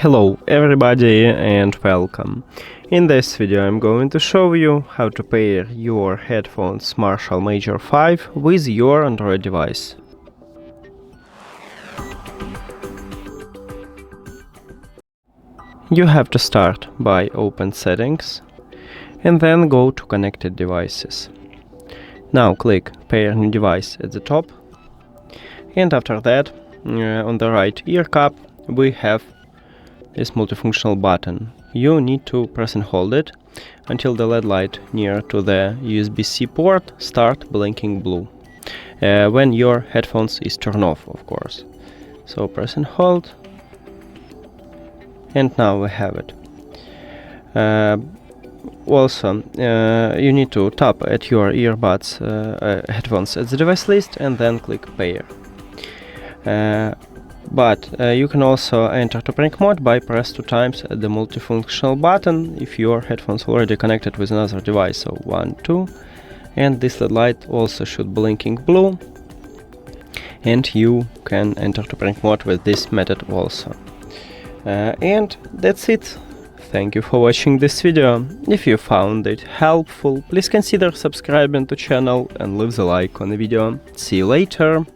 Hello everybody and welcome. In this video I'm going to show you how to pair your headphones Marshall Major 5 with your Android device. You have to start by open Settings and then go to Connected Devices. Now click Pair New Device at the top, and after that on the right ear cup we have this multifunctional button. You need to press and hold it until the LED light near to the USB-C port start blinking blue. When your headphones is turned off, of course. So press and hold, and now we have it. Also, you need to tap at your earbuds headphones at the device list and then click pair. But you can also enter to prank mode by press 2 times at the multifunctional button if your headphones already connected with another device. So 1, 2, and this LED light also should blinking blue, and you can enter to prank mode with this method also. And that's it. Thank you for watching this video. If you found it helpful, please consider subscribing to channel and leave the like on the video. See you later.